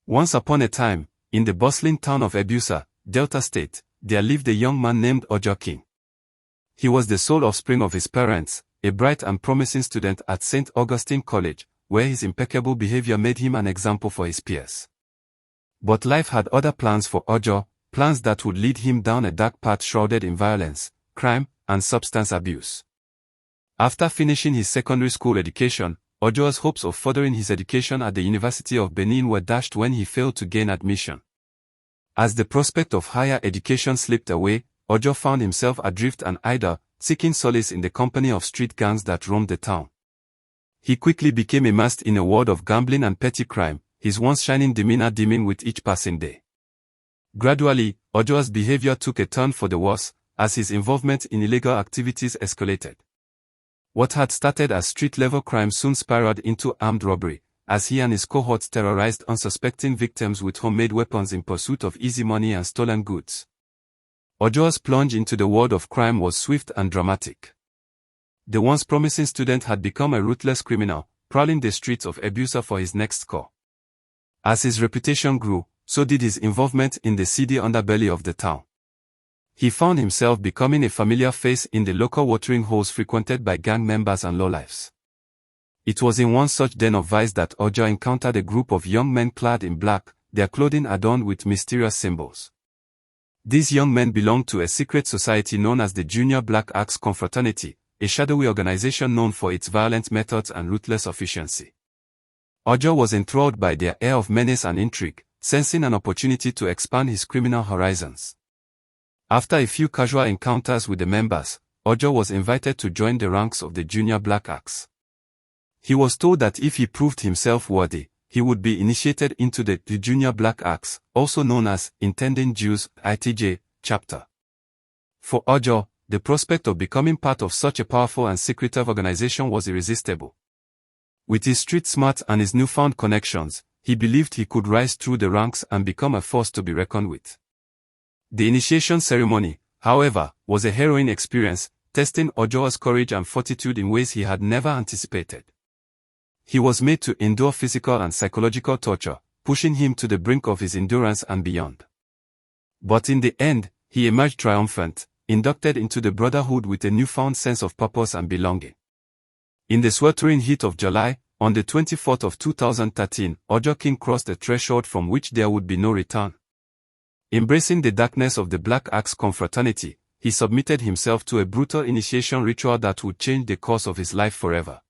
Once upon a time, in the bustling town of Ibusa, Delta State, there lived a young man named Ajah King. He was the sole offspring of his parents, a bright and promising student at St. Augustine College, where his impeccable behavior made him an example for his peers. But life had other plans for Ajah, plans that would lead him down a dark path shrouded in violence, crime, and substance abuse. After finishing his secondary school education, Ajah's hopes of furthering his education at the University of Benin were dashed when he failed to gain admission. As the prospect of higher education slipped away, Ajah found himself adrift and idle, seeking solace in the company of street gangs that roamed the town. He quickly became immersed in a world of gambling and petty crime, his once shining demeanor dimming with each passing day. Gradually, Ajah's behavior took a turn for the worse, as his involvement in illegal activities escalated. What had started as street-level crime soon spiraled into armed robbery, as he and his cohorts terrorized unsuspecting victims with homemade weapons in pursuit of easy money and stolen goods. Ajah's plunge into the world of crime was swift and dramatic. The once promising student had become a ruthless criminal, prowling the streets of Ibusa for his next score. As his reputation grew, so did his involvement in the seedy underbelly of the town. He found himself becoming a familiar face in the local watering holes frequented by gang members and lowlifes. It was in one such den of vice that Ajah encountered a group of young men clad in black, their clothing adorned with mysterious symbols. These young men belonged to a secret society known as the Junior Black Axe Confraternity, a shadowy organization known for its violent methods and ruthless efficiency. Ajah was enthralled by their air of menace and intrigue, sensing an opportunity to expand his criminal horizons. After a few casual encounters with the members, Ajah was invited to join the ranks of the Junior Black Axe. He was told that if he proved himself worthy, he would be initiated into the Junior Black Axe, also known as Intending Jews, ITJ, chapter. For Ajah, the prospect of becoming part of such a powerful and secretive organization was irresistible. With his street smarts and his newfound connections, he believed he could rise through the ranks and become a force to be reckoned with. The initiation ceremony, however, was a harrowing experience, testing Ajah's courage and fortitude in ways he had never anticipated. He was made to endure physical and psychological torture, pushing him to the brink of his endurance and beyond. But in the end, he emerged triumphant, inducted into the brotherhood with a newfound sense of purpose and belonging. In the sweltering heat of July, on the 24th of 2013, Ajah King crossed a threshold from which there would be no return. Embracing the darkness of the Black Axe Confraternity, he submitted himself to a brutal initiation ritual that would change the course of his life forever.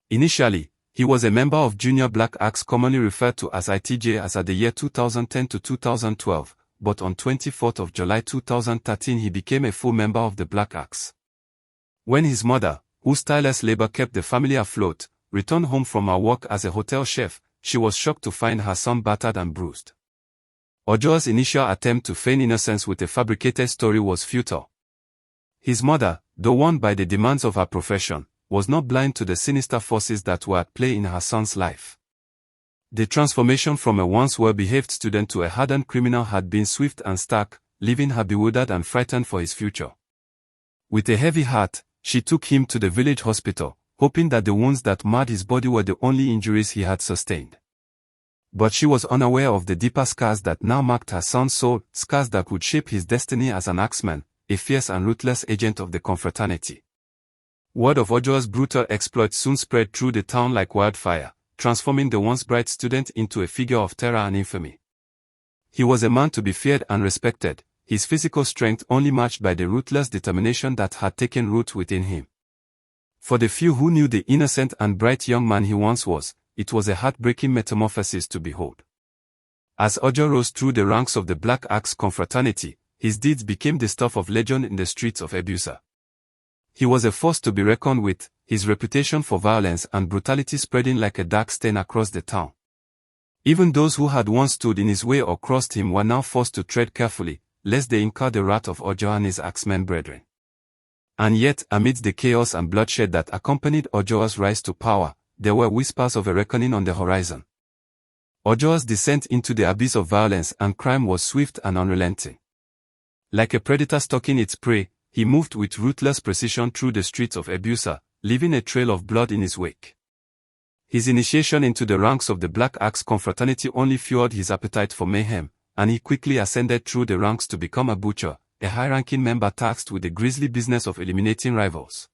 Initially, he was a member of Junior Black Axe, commonly referred to as ITJ, as at the year 2010 to 2012, but on 24th of July 2013 he became a full member of the Black Axe. When his mother, whose tireless labor kept the family afloat, returned home from her work as a hotel chef, she was shocked to find her son battered and bruised. Ajah's initial attempt to feign innocence with a fabricated story was futile. His mother, though warned by the demands of her profession, was not blind to the sinister forces that were at play in her son's life. The transformation from a once well-behaved student to a hardened criminal had been swift and stark, leaving her bewildered and frightened for his future. With a heavy heart, she took him to the village hospital, hoping that the wounds that marred his body were the only injuries he had sustained. But she was unaware of the deeper scars that now marked her son's soul, scars that would shape his destiny as an axeman, a fierce and ruthless agent of the confraternity. Word of Ajah's brutal exploits soon spread through the town like wildfire, transforming the once bright student into a figure of terror and infamy. He was a man to be feared and respected, his physical strength only matched by the ruthless determination that had taken root within him. For the few who knew the innocent and bright young man he once was, it was a heartbreaking metamorphosis to behold. As Ajah rose through the ranks of the Black Axe Confraternity, his deeds became the stuff of legend in the streets of Ibusa. He was a force to be reckoned with, his reputation for violence and brutality spreading like a dark stain across the town. Even those who had once stood in his way or crossed him were now forced to tread carefully, lest they incur the wrath of Ajah and his axemen brethren. And yet, amidst the chaos and bloodshed that accompanied Ajah's rise to power, there were whispers of a reckoning on the horizon. Ajah's descent into the abyss of violence and crime was swift and unrelenting. Like a predator stalking its prey, he moved with ruthless precision through the streets of Ibusa, leaving a trail of blood in his wake. His initiation into the ranks of the Black Axe confraternity only fueled his appetite for mayhem, and he quickly ascended through the ranks to become a butcher, a high-ranking member tasked with the grisly business of eliminating rivals.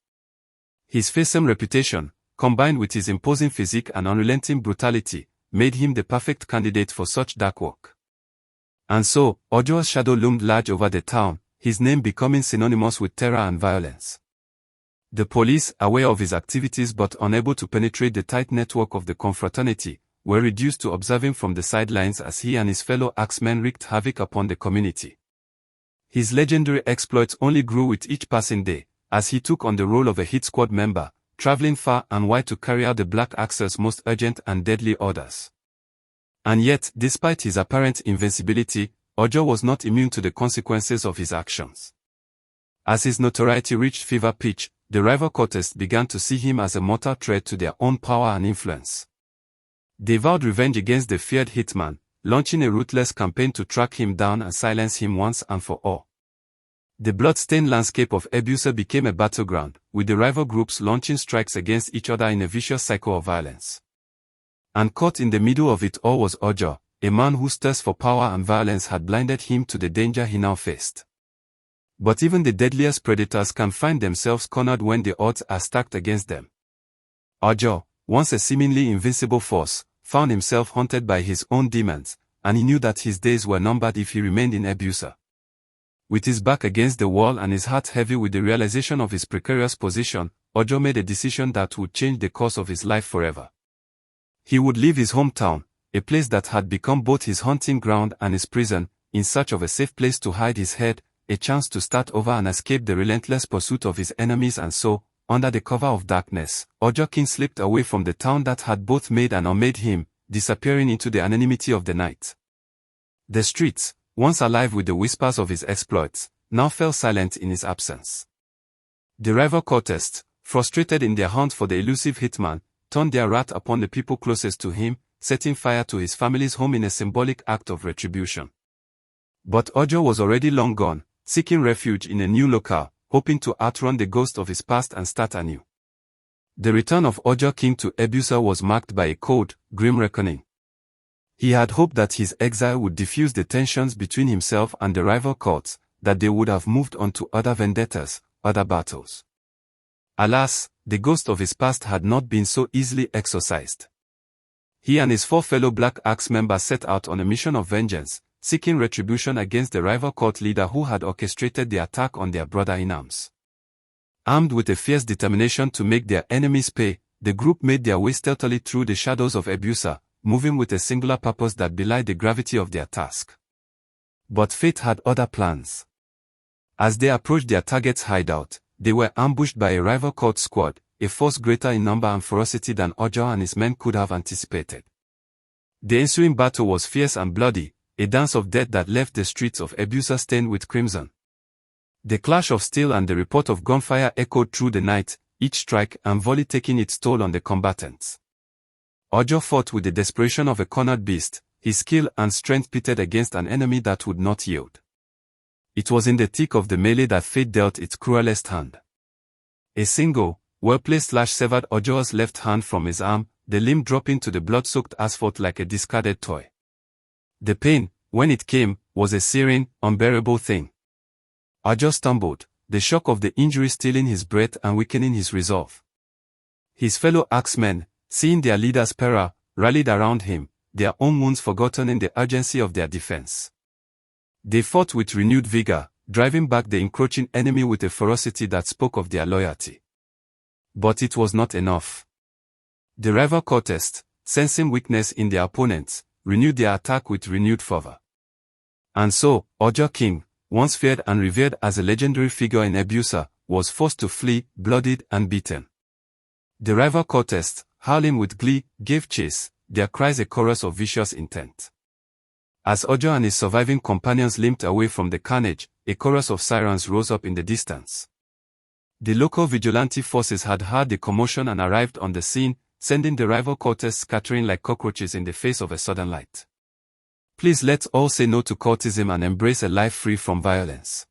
His fearsome reputation, combined with his imposing physique and unrelenting brutality, made him the perfect candidate for such dark work. And so, Ajah's shadow loomed large over the town, his name becoming synonymous with terror and violence. The police, aware of his activities but unable to penetrate the tight network of the confraternity, were reduced to observing from the sidelines as he and his fellow axemen wreaked havoc upon the community. His legendary exploits only grew with each passing day, as he took on the role of a hit squad member, traveling far and wide to carry out the Black Axe's most urgent and deadly orders. And yet, despite his apparent invincibility, Ajah was not immune to the consequences of his actions. As his notoriety reached fever pitch, the rival cultists began to see him as a mortal threat to their own power and influence. They vowed revenge against the feared hitman, launching a ruthless campaign to track him down and silence him once and for all. The blood-stained landscape of Ibusa became a battleground, with the rival groups launching strikes against each other in a vicious cycle of violence. And caught in the middle of it all was Ajah, a man whose thirst for power and violence had blinded him to the danger he now faced. But even the deadliest predators can find themselves cornered when the odds are stacked against them. Ajah, once a seemingly invincible force, found himself haunted by his own demons, and he knew that his days were numbered if he remained in Ibusa. With his back against the wall and his heart heavy with the realization of his precarious position, Ajah made a decision that would change the course of his life forever. He would leave his hometown, a place that had become both his hunting ground and his prison, in search of a safe place to hide his head, a chance to start over and escape the relentless pursuit of his enemies. And so, under the cover of darkness, Ajah King slipped away from the town that had both made and unmade him, disappearing into the anonymity of the night. The streets, once alive with the whispers of his exploits, now fell silent in his absence. The rival cultists, frustrated in their hunt for the elusive hitman, turned their wrath upon the people closest to him, setting fire to his family's home in a symbolic act of retribution. But Ajah was already long gone, seeking refuge in a new locale, hoping to outrun the ghost of his past and start anew. The return of Ajah King to Ibusa was marked by a cold, grim reckoning. He had hoped that his exile would diffuse the tensions between himself and the rival cults, that they would have moved on to other vendettas, other battles. Alas, the ghost of his past had not been so easily exorcised. He and his 4 fellow Black Axe members set out on a mission of vengeance, seeking retribution against the rival cult leader who had orchestrated the attack on their brother-in-arms. Armed with a fierce determination to make their enemies pay, the group made their way stealthily through the shadows of Ibusa, moving with a singular purpose that belied the gravity of their task. But fate had other plans. As they approached their target's hideout, they were ambushed by a rival cult squad, a force greater in number and ferocity than Ajah and his men could have anticipated. The ensuing battle was fierce and bloody, a dance of death that left the streets of Ibusa stained with crimson. The clash of steel and the report of gunfire echoed through the night, each strike and volley taking its toll on the combatants. Ajah fought with the desperation of a cornered beast, his skill and strength pitted against an enemy that would not yield. It was in the thick of the melee that fate dealt its cruelest hand. A single, well-placed slash severed Ajah's left hand from his arm, the limb dropping to the blood-soaked asphalt like a discarded toy. The pain, when it came, was a searing, unbearable thing. Ajah stumbled, the shock of the injury stealing his breath and weakening his resolve. His fellow axemen, seeing their leader's peril, rallied around him, their own wounds forgotten in the urgency of their defense. They fought with renewed vigor, driving back the encroaching enemy with a ferocity that spoke of their loyalty. But it was not enough. The rival cultists, sensing weakness in their opponents, renewed their attack with renewed fervor. And so, Ajah King, once feared and revered as a legendary figure in Ibusa, was forced to flee, bloodied and beaten. The rival cultists, howling with glee, gave chase, their cries a chorus of vicious intent. As Ajah and his surviving companions limped away from the carnage, a chorus of sirens rose up in the distance. The local vigilante forces had heard the commotion and arrived on the scene, sending the rival cultists scattering like cockroaches in the face of a sudden light. Please let's all say no to cultism and embrace a life free from violence.